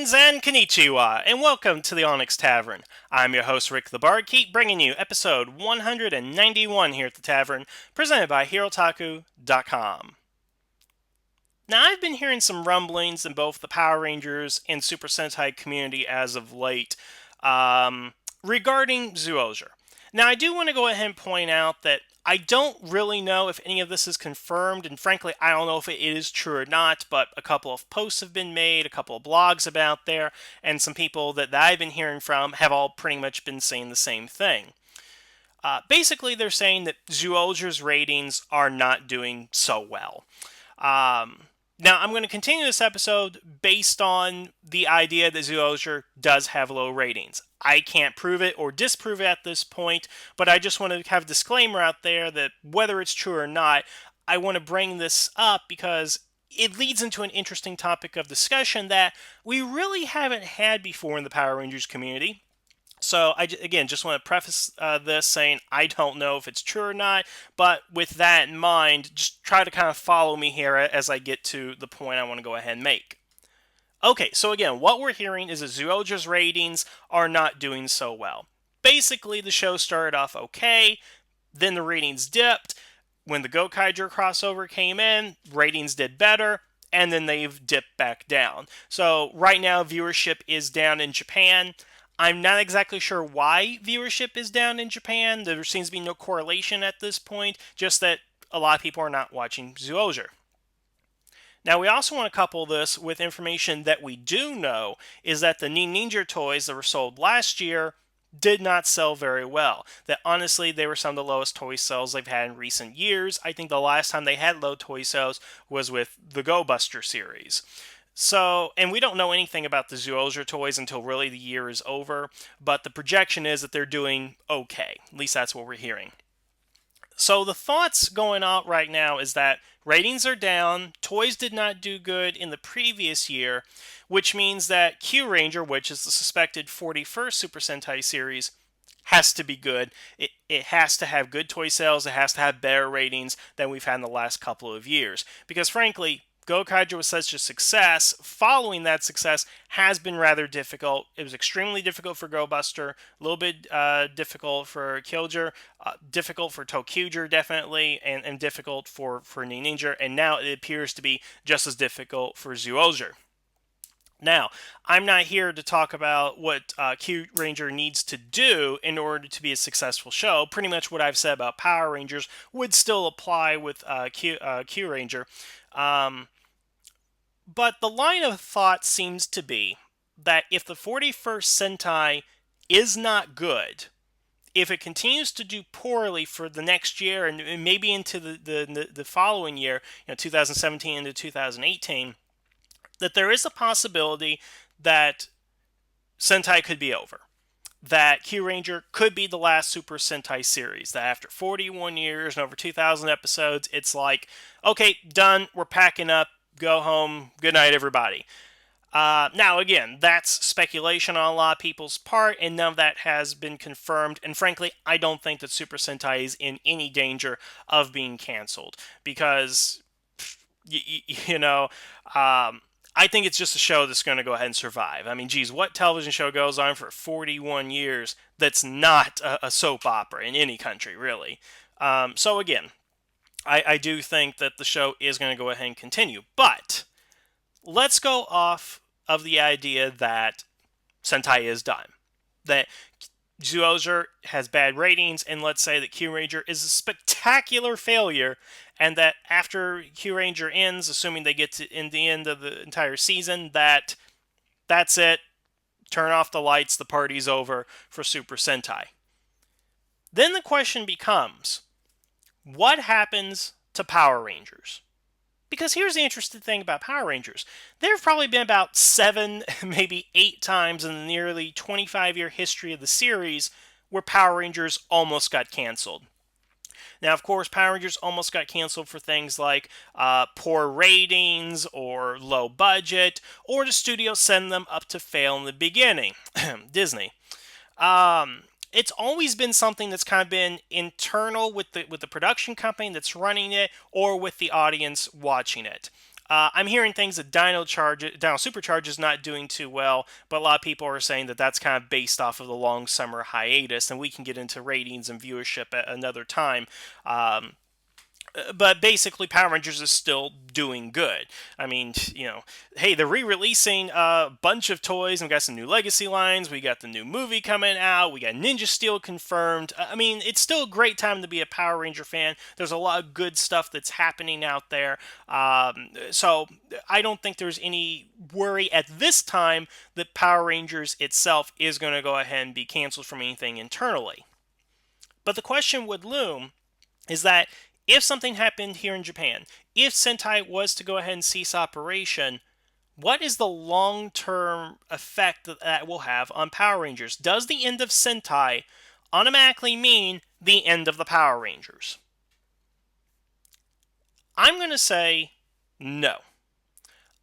Greetings and konnichiwa, and welcome to the Onyx Tavern. I'm your host, Rick the Barkeep, bringing you episode 191 here at the tavern, presented by HeroTaku.com. Now, I've been hearing some rumblings in both the Power Rangers and Super Sentai community as of late regarding Zoologer. Now, I do want to go ahead and point out that I don't really know if any of this is confirmed, and frankly, I don't know if it is true or not, but a couple of posts have been made, a couple of blogs about there, and some people that I've been hearing from have all pretty much been saying the same thing. Basically, they're saying that Zoologer's ratings are not doing so well. Now, I'm going to continue this episode based on the idea that Zoologer does have low ratings. I can't prove it or disprove it at this point, but I just want to have a disclaimer out there that whether it's true or not, I want to bring this up because it leads into an interesting topic of discussion that we really haven't had before in the Power Rangers community. So, again, just want to preface this saying I don't know if it's true or not, but with that in mind, just try to kind of follow me here as I get to the point I want to go ahead and make. Okay, so again, what we're hearing is that Zoologer's ratings are not doing so well. Basically, the show started off okay, then the ratings dipped. When the Gokaiger crossover came in, ratings did better, and then they've dipped back down. So right now, viewership is down in Japan. I'm not exactly sure why viewership is down in Japan. There seems to be no correlation at this point, just that a lot of people are not watching Zoologer. Now, we also want to couple this with information that we do know is that the Ninja toys that were sold last year did not sell very well. That honestly, they were some of the lowest toy sales they've had in recent years. I think the last time they had low toy sales was with the Go Buster series. So, and we don't know anything about the Zoologer toys until really the year is over, but the projection is that they're doing okay. At least that's what we're hearing. So the thoughts going out right now is that ratings are down, toys did not do good in the previous year, which means that Q Ranger, which is the suspected 41st Super Sentai series, has to be good. It has to have good toy sales, it has to have better ratings than we've had in the last couple of years. Because frankly, Gokaiger was such a success, following that success has been rather difficult. It was extremely difficult for Go Buster, a little bit difficult for Killger, difficult for Tokuger definitely, and difficult for Ninja, and now it appears to be just as difficult for Zoologer. Now, I'm not here to talk about what Q Ranger needs to do in order to be a successful show. Pretty much what I've said about Power Rangers would still apply with Q Ranger. But the line of thought seems to be that if the 41st Sentai is not good, if it continues to do poorly for the next year and maybe into the following year, 2017 into 2018, that there is a possibility that Sentai could be over. That Q Ranger could be the last Super Sentai series. That after 41 years and over 2,000 episodes, it's like, okay, done, we're packing up, go home, good night, everybody. Now, again, that's speculation on a lot of people's part, and none of that has been confirmed. And frankly, I don't think that Super Sentai is in any danger of being canceled. Because, I think it's just a show that's going to go ahead and survive. I mean, geez, what television show goes on for 41 years that's not a soap opera in any country, really? So again, I do think that the show is going to go ahead and continue. But let's go off of the idea that Sentai is done. That Zoologer has bad ratings, and let's say that Q Ranger is a spectacular failure, and that after Q Ranger ends, assuming they get to in the end of the entire season, that's it. Turn off the lights, the party's over for Super Sentai. Then the question becomes, what happens to Power Rangers? Because here's the interesting thing about Power Rangers. There have probably been about 7, maybe 8 times in the nearly 25-year history of the series where Power Rangers almost got canceled. Now, of course, Power Rangers almost got canceled for things like poor ratings or low budget, or the studio send them up to fail in the beginning. Disney. It's always been something that's kind of been internal with the production company that's running it, or with the audience watching it. I'm hearing things that Dino Supercharge is not doing too well, but a lot of people are saying that that's kind of based off of the long summer hiatus, and we can get into ratings and viewership at another time. Um, but basically Power Rangers is still doing good. I mean, hey, they're re-releasing a bunch of toys, and we got some new Legacy lines. We got the new movie coming out. We got Ninja Steel confirmed. I mean, it's still a great time to be a Power Ranger fan. There's a lot of good stuff that's happening out there. So I don't think there's any worry at this time that Power Rangers itself is going to go ahead and be canceled from anything internally. But the question would loom is that if something happened here in Japan, if Sentai was to go ahead and cease operation, what is the long-term effect that that will have on Power Rangers? Does the end of Sentai automatically mean the end of the Power Rangers? I'm going to say no.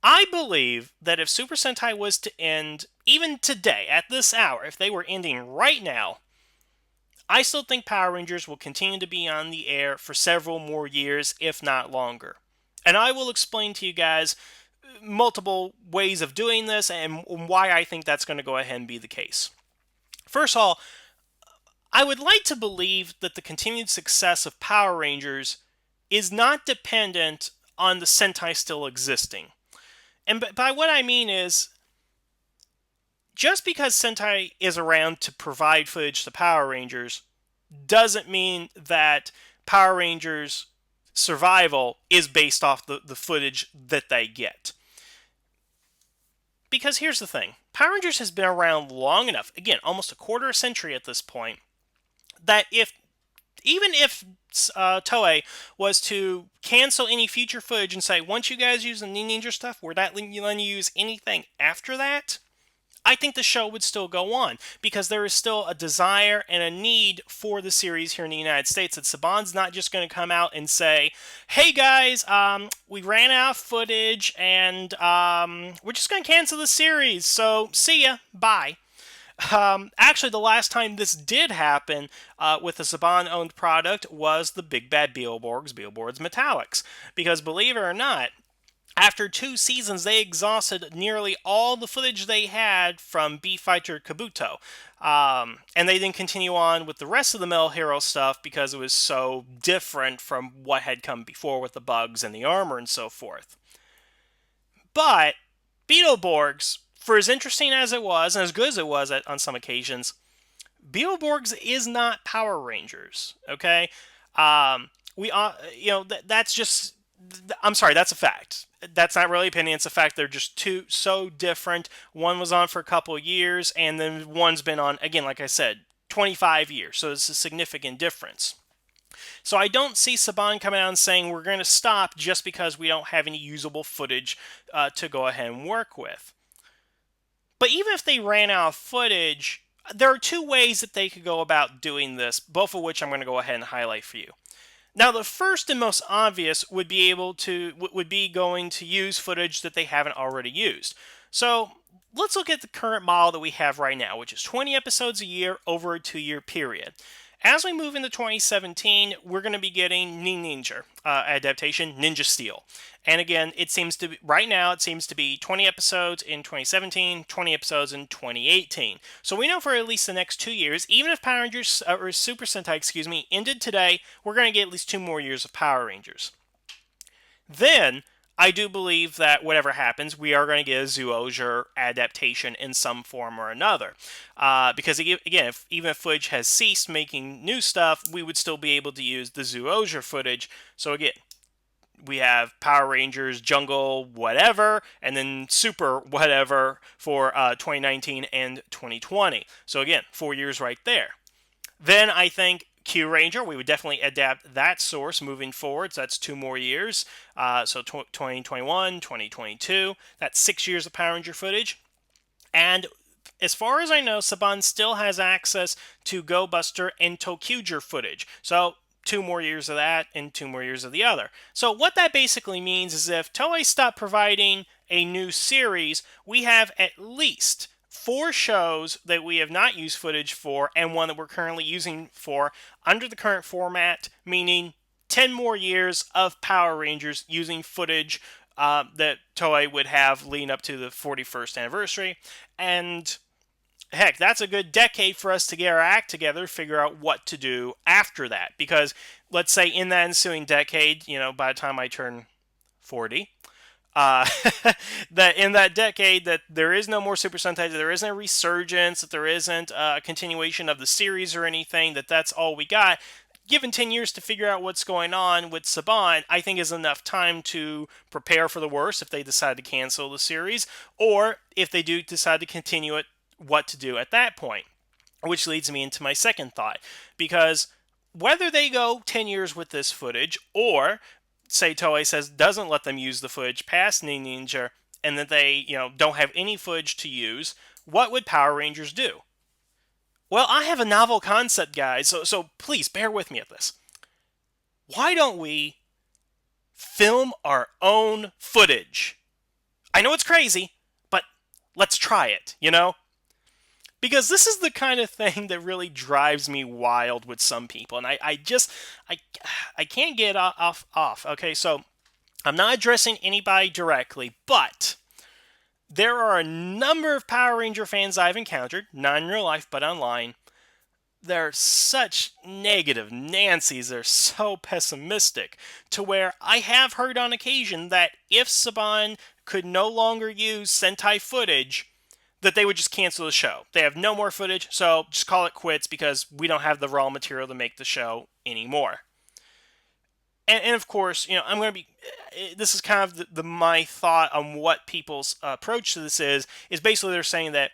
I believe that if Super Sentai was to end, even today, at this hour, if they were ending right now, I still think Power Rangers will continue to be on the air for several more years, if not longer. And I will explain to you guys multiple ways of doing this and why I think that's going to go ahead and be the case. First of all, I would like to believe that the continued success of Power Rangers is not dependent on the Sentai still existing. And by what I mean is, just because Sentai is around to provide footage to Power Rangers doesn't mean that Power Rangers' survival is based off the footage that they get. Because here's the thing. Power Rangers has been around long enough, again, almost a quarter century at this point, that even if Toei was to cancel any future footage and say, once you guys use the Ninja stuff, we're not letting you use anything after that, I think the show would still go on because there is still a desire and a need for the series here in the United States. That Saban's not just going to come out and say, "Hey guys, we ran out of footage and we're just going to cancel the series. So see ya, bye." Actually, the last time this did happen with a Saban-owned product was the Big Bad Beetleborgs Metallics, because believe it or not, after 2 seasons, they exhausted nearly all the footage they had from B-Fighter Kabuto. And they didn't continue on with the rest of the Metal Hero stuff because it was so different from what had come before with the bugs and the armor and so forth. But Beetleborgs, for as interesting as it was, and as good as it was on some occasions, Beetleborgs is not Power Rangers, okay? That's just... I'm sorry, that's a fact. That's not really opinion, it's a fact. They're just so different. One was on for a couple of years, and then one's been on, again, like I said, 25 years. So it's a significant difference. So I don't see Saban coming out and saying we're going to stop just because we don't have any usable footage to go ahead and work with. But even if they ran out of footage, there are 2 ways that they could go about doing this, both of which I'm going to go ahead and highlight for you. Now, the first and most obvious would be going to use footage that they haven't already used. So let's look at the current model that we have right now, which is 20 episodes a year over a 2-year period. As we move into 2017, we're going to be getting Ninja adaptation, Ninja Steel. And again, right now, it seems to be 20 episodes in 2017, 20 episodes in 2018. So we know for at least the next 2 years, even if Power Rangers, or Super Sentai, ended today, we're going to get at least 2 more years of Power Rangers. Then, I do believe that whatever happens, we are going to get a Zyuohger adaptation in some form or another. Because, again, even if footage has ceased making new stuff, we would still be able to use the Zyuohger footage. So, again, we have Power Rangers, Jungle, whatever, and then Super whatever for 2019 and 2020. So, again, 4 years right there. Then I think Q Ranger, we would definitely adapt that source moving forward. So that's 2 more years. So 2021, 2022. That's 6 years of Power Ranger footage. And as far as I know, Saban still has access to Go Buster and Tokyuger footage. So 2 more years of that and 2 more years of the other. So what that basically means is if Toei stopped providing a new series, we have at least 4 shows that we have not used footage for, and 1 that we're currently using for under the current format, meaning 10 more years of Power Rangers using footage that Toei would have leading up to the 41st anniversary. And heck, that's a good decade for us to get our act together, figure out what to do after that. Because let's say in that ensuing decade, by the time I turn 40, uh, that in that decade that there is no more Super Sentai, that there isn't a resurgence, that there isn't a continuation of the series or anything, that's all we got. Given 10 years to figure out what's going on with Saban, I think is enough time to prepare for the worst if they decide to cancel the series, or if they do decide to continue it, what to do at that point. Which leads me into my second thought, because whether they go 10 years with this footage, or say Toei says doesn't let them use the footage past Ninja, and that they don't have any footage to use, what would Power Rangers do? Well, I have a novel concept, guys, so please bear with me at this. Why don't we film our own footage? I know it's crazy, but let's try it, Because this is the kind of thing that really drives me wild with some people, and I can't get off. Okay, so I'm not addressing anybody directly, but there are a number of Power Ranger fans I've encountered, not in real life, but online. They're such negative Nancy's, they're so pessimistic, to where I have heard on occasion that if Saban could no longer use Sentai footage, that they would just cancel the show. They have no more footage, so just call it quits because we don't have the raw material to make the show anymore. And of course, I'm going to be. This is kind of my thought on what people's approach to this is basically they're saying that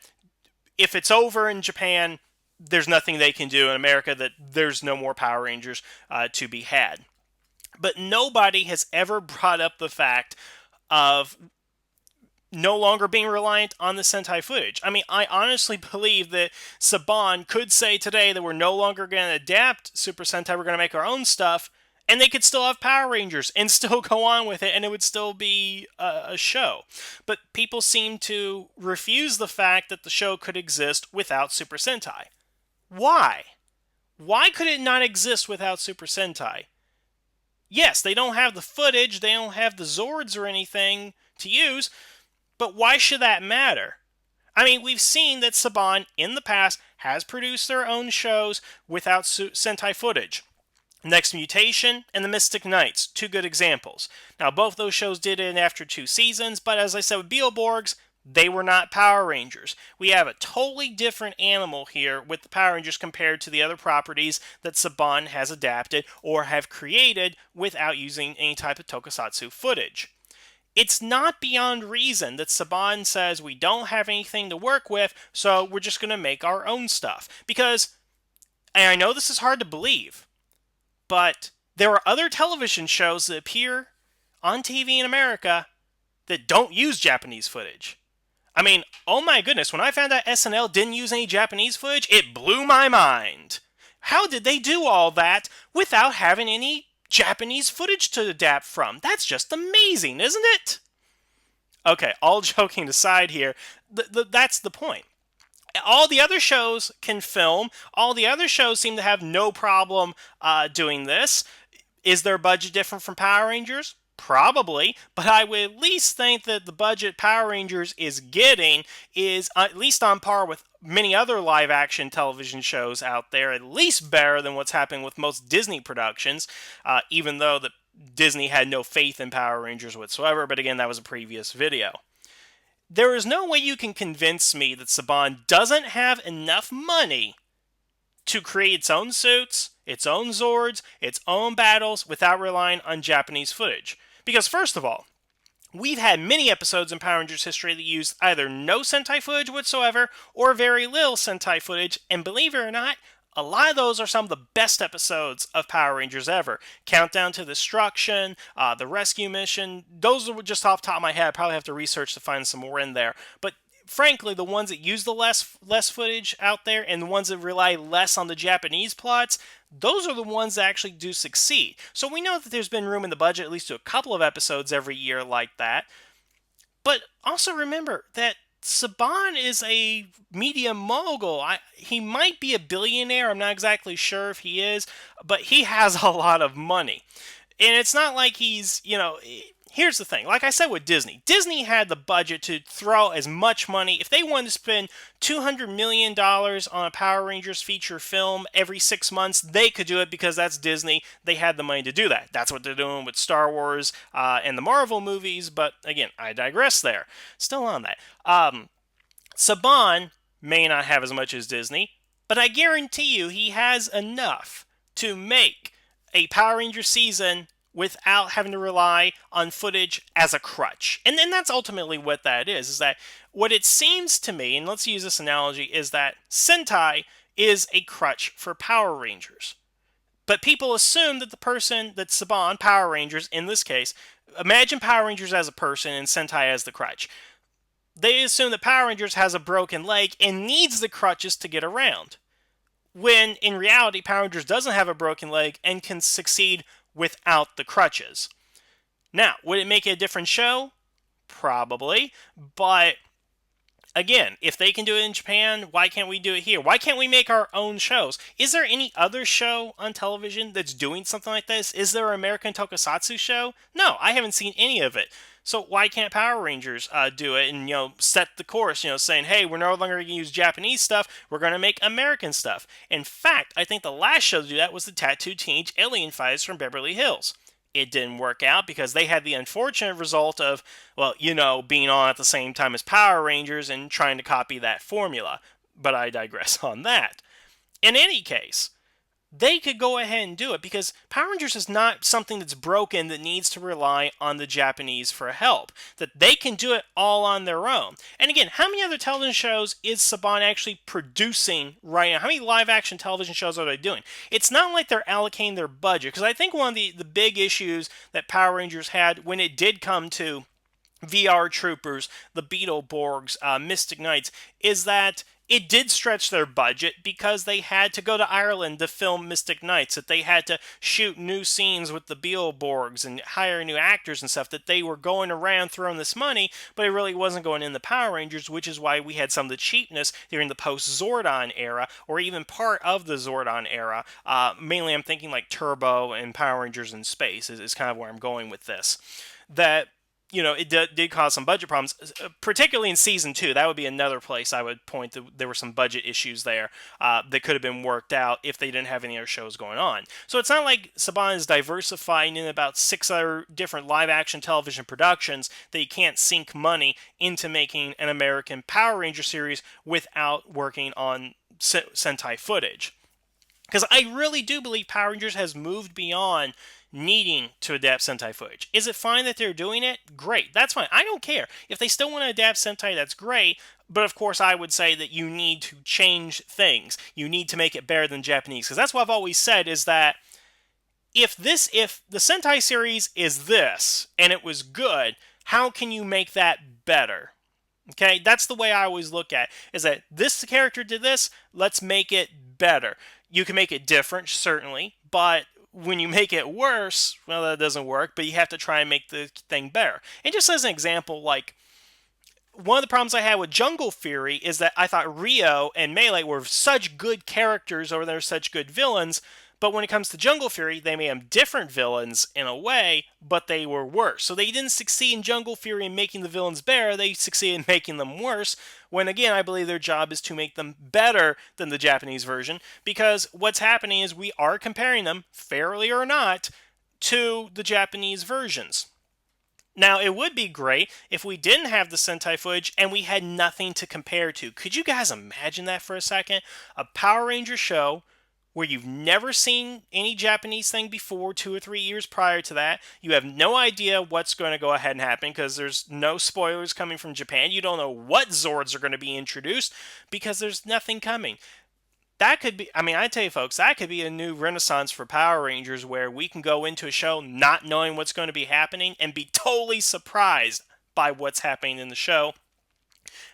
if it's over in Japan, there's nothing they can do in America, that there's no more Power Rangers to be had. But nobody has ever brought up the fact of no longer being reliant on the Sentai footage. I mean, I honestly believe that Saban could say today that we're no longer going to adapt Super Sentai, we're going to make our own stuff, and they could still have Power Rangers and still go on with it, and it would still be a show. But people seem to refuse the fact that the show could exist without Super Sentai. Why? Why could it not exist without Super Sentai? Yes, they don't have the footage, they don't have the Zords or anything to use, but why should that matter? I mean, we've seen that Saban, in the past, has produced their own shows without Sentai footage. Next Mutation and The Mystic Knights, two good examples. Now, both those shows did it after 2 seasons, but as I said with Beetleborgs, they were not Power Rangers. We have a totally different animal here with the Power Rangers compared to the other properties that Saban has adapted or have created without using any type of tokusatsu footage. It's not beyond reason that Saban says we don't have anything to work with, so we're just going to make our own stuff. Because, and I know this is hard to believe, but there are other television shows that appear on TV in America that don't use Japanese footage. I mean, oh my goodness, when I found out SNL didn't use any Japanese footage, it blew my mind. How did they do all that without having any Japanese footage to adapt from? That's just amazing, isn't it? Okay, all joking aside here, that's the point. All the other shows can film. All the other shows seem to have no problem doing this. Is their budget different from Power Rangers? Probably, but I would at least think that the budget Power Rangers is getting is at least on par with many other live-action television shows out there, at least better than what's happening with most Disney productions, even though Disney had no faith in Power Rangers whatsoever, but again, that was a previous video. There is no way you can convince me that Saban doesn't have enough money to create its own suits, its own Zords, its own battles, without relying on Japanese footage. Because first of all, we've had many episodes in Power Rangers history that use either no Sentai footage whatsoever, or very little Sentai footage, and believe it or not, a lot of those are some of the best episodes of Power Rangers ever. Countdown to Destruction, the Rescue Mission, those are just off the top of my head. I probably have to research to find some more in there. But frankly, the ones that use the less footage out there and the ones that rely less on the Japanese plots, those are the ones that actually do succeed. So we know that there's been room in the budget at least to a couple of episodes every year like that. But also remember that Saban is a media mogul. He might be a billionaire. I'm not exactly sure if he is, but he has a lot of money. And it's not like he's, here's the thing. Like I said with Disney, Disney had the budget to throw as much money. If they wanted to spend $200 million on a Power Rangers feature film every 6 months, they could do it because that's Disney. They had the money to do that. That's what they're doing with Star Wars and the Marvel movies. But again, I digress there. Still on that. Saban may not have as much as Disney, but I guarantee you he has enough to make a Power Ranger season without having to rely on footage as a crutch. And then that's ultimately what that is that what it seems to me, and let's use this analogy, is that Sentai is a crutch for Power Rangers. But people assume that the person that Saban, Power Rangers in this case, imagine Power Rangers as a person and Sentai as the crutch. They assume that Power Rangers has a broken leg and needs the crutches to get around. When in reality, Power Rangers doesn't have a broken leg and can succeed without the crutches. Now, would it make it a different show? Probably. But again, if they can do it in Japan, why can't we do it here? Why can't we make our own shows? Is there any other show on television that's doing something like this? Is there an American Tokusatsu show? No, I haven't seen any of it. So why can't Power Rangers do it and set the course? Saying, hey, we're no longer going to use Japanese stuff. We're going to make American stuff. In fact, I think the last show to do that was the Tattooed Teenage Alien Fighters from Beverly Hills. It didn't work out because they had the unfortunate result of, well, being on at the same time as Power Rangers and trying to copy that formula. But I digress on that. In any case, they could go ahead and do it because Power Rangers is not something that's broken that needs to rely on the Japanese for help. That they can do it all on their own. And again, how many other television shows is Saban actually producing right now? How many live action television shows are they doing? It's not like they're allocating their budget, because I think one of the big issues that Power Rangers had when it did come to VR Troopers, the Beetleborgs, Mystic Knights, is that it did stretch their budget because they had to go to Ireland to film Mystic Knights, that they had to shoot new scenes with the Beetleborgs and hire new actors and stuff, that they were going around throwing this money, but it really wasn't going in the Power Rangers, which is why we had some of the cheapness during the post-Zordon era, or even part of the Zordon era. Mainly I'm thinking like Turbo and Power Rangers in Space is kind of where I'm going with this. That it did cause some budget problems, particularly in season 2. That would be another place I would point that there were some budget issues there that could have been worked out if they didn't have any other shows going on. So it's not like Saban is diversifying in about 6 other different live-action television productions that you can't sink money into making an American Power Ranger series without working on Sentai footage. Because I really do believe Power Rangers has moved beyond needing to adapt Sentai footage. Is it fine that they're doing it? Great. That's fine. I don't care. If they still want to adapt Sentai, that's great. But of course, I would say that you need to change things. You need to make it better than Japanese. Because that's what I've always said, is that if the Sentai series is this, and it was good, how can you make that better? Okay, that's the way I always look at it, is that this character did this, let's make it better. You can make it different, certainly, but when you make it worse, well, that doesn't work, but you have to try and make the thing better. And just as an example, like, one of the problems I had with Jungle Fury is that I thought Rio and Melee were such good characters, or they're such good villains, but when it comes to Jungle Fury, they may have different villains in a way, but they were worse. So they didn't succeed in Jungle Fury in making the villains better, they succeeded in making them worse, when again, I believe their job is to make them better than the Japanese version, because what's happening is we are comparing them, fairly or not, to the Japanese versions. Now, it would be great if we didn't have the Sentai footage and we had nothing to compare to. Could you guys imagine that for a second? A Power Ranger show where you've never seen any Japanese thing before, 2 or 3 years prior to that. You have no idea what's going to go ahead and happen because there's no spoilers coming from Japan. You don't know what Zords are going to be introduced because there's nothing coming. That could be, I tell you folks, that could be a new renaissance for Power Rangers where we can go into a show not knowing what's going to be happening and be totally surprised by what's happening in the show.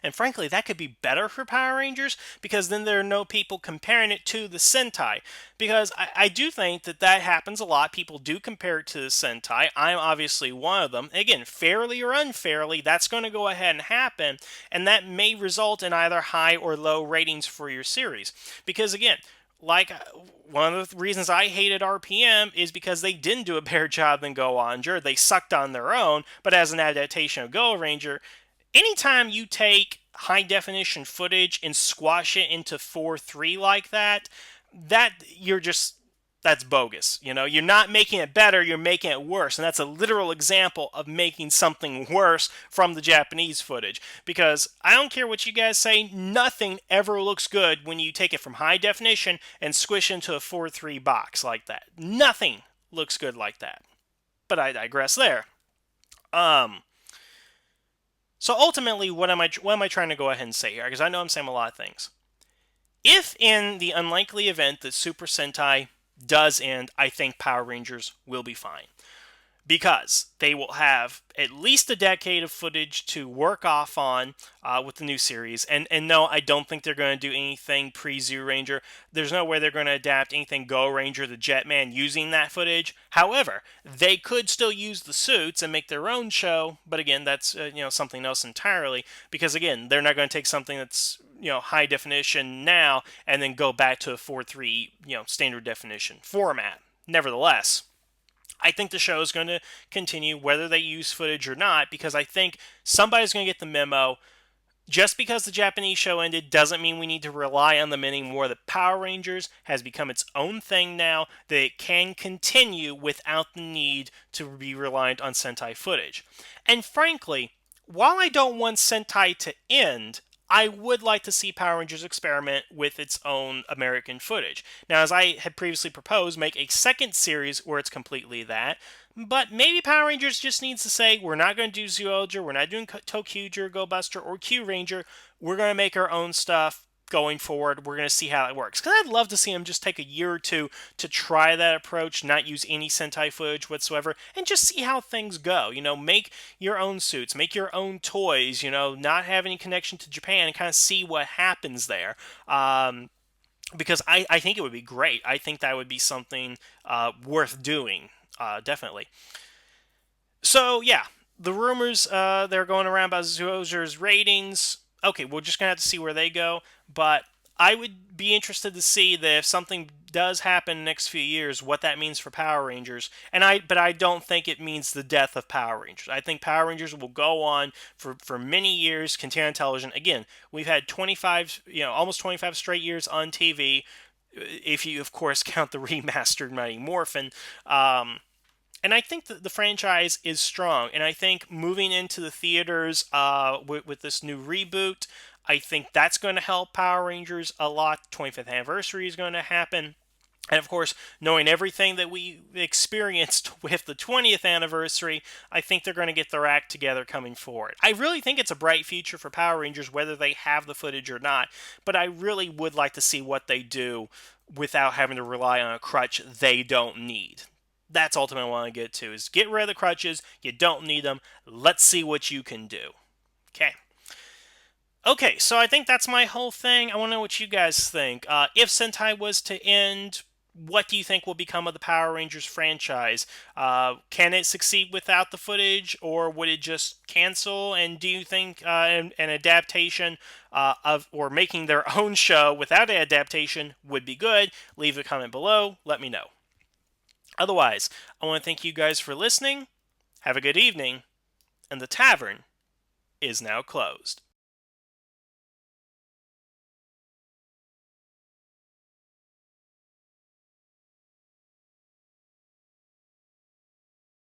And frankly, that could be better for Power Rangers because then there are no people comparing it to the Sentai. Because I do think that happens a lot. People do compare it to the Sentai. I'm obviously one of them. Again, fairly or unfairly, that's going to go ahead and happen. And that may result in either high or low ratings for your series. Because again, like one of the reasons I hated RPM is because they didn't do a better job than Go Onger. They sucked on their own, but as an adaptation of Go Ranger, anytime you take high definition footage and squash it into 4:3 like that, that you're just that's bogus. You know, you're not making it better, you're making it worse. And that's a literal example of making something worse from the Japanese footage. Because I don't care what you guys say, nothing ever looks good when you take it from high definition and squish into a 4:3 box like that. Nothing looks good like that. But I digress there. Um, so ultimately, what am I trying to go ahead and say here? Because I know I'm saying a lot of things. If in the unlikely event that Super Sentai does end, I think Power Rangers will be fine, because they will have at least a decade of footage to work off on with the new series. And no, I don't think they're going to do anything pre-Zoo Ranger. There's no way they're going to adapt anything Go Ranger the Jetman using that footage. However, they could still use the suits and make their own show, but again, that's something else entirely, because again, they're not going to take something that's high definition now and then go back to a 4:3 standard definition format. Nevertheless, I think the show is going to continue whether they use footage or not, because I think somebody's going to get the memo. Just because the Japanese show ended doesn't mean we need to rely on them anymore. The Power Rangers has become its own thing now, that it can continue without the need to be reliant on Sentai footage. And frankly, while I don't want Sentai to end, I would like to see Power Rangers experiment with its own American footage. Now, as I had previously proposed, make a second series where it's completely that. But maybe Power Rangers just needs to say, we're not going to do Zyuohger, we're not doing Tokyuger, Go Buster, or Q Ranger. We're going to make our own stuff going forward. We're going to see how it works. Because I'd love to see them just take a year or two to try that approach, not use any Sentai footage whatsoever, and just see how things go. Make your own suits, make your own toys, not have any connection to Japan, and kind of see what happens there. Because I think it would be great. I think that would be something worth doing, definitely. So, yeah, the rumors they're going around about Zyuohger's ratings. Okay, we're just going to have to see where they go. But I would be interested to see that if something does happen in the next few years, what that means for Power Rangers. But I don't think it means the death of Power Rangers. I think Power Rangers will go on for many years, continue on television. Again, we've had 25, almost 25 straight years on TV, if you, of course, count the remastered Mighty Morphin. And I think that the franchise is strong. And I think moving into the theaters with this new reboot, I think that's going to help Power Rangers a lot. 25th anniversary is going to happen. And of course, knowing everything that we experienced with the 20th anniversary, I think they're going to get their act together coming forward. I really think it's a bright future for Power Rangers, whether they have the footage or not. But I really would like to see what they do without having to rely on a crutch they don't need. That's ultimately what I want to get to, is get rid of the crutches. You don't need them. Let's see what you can do. Okay. Okay, so I think that's my whole thing. I want to know what you guys think. If Sentai was to end, what do you think will become of the Power Rangers franchise? Can it succeed without the footage, or would it just cancel? And do you think an adaptation or making their own show without an adaptation would be good? Leave a comment below. Let me know. Otherwise, I want to thank you guys for listening. Have a good evening, and the tavern is now closed.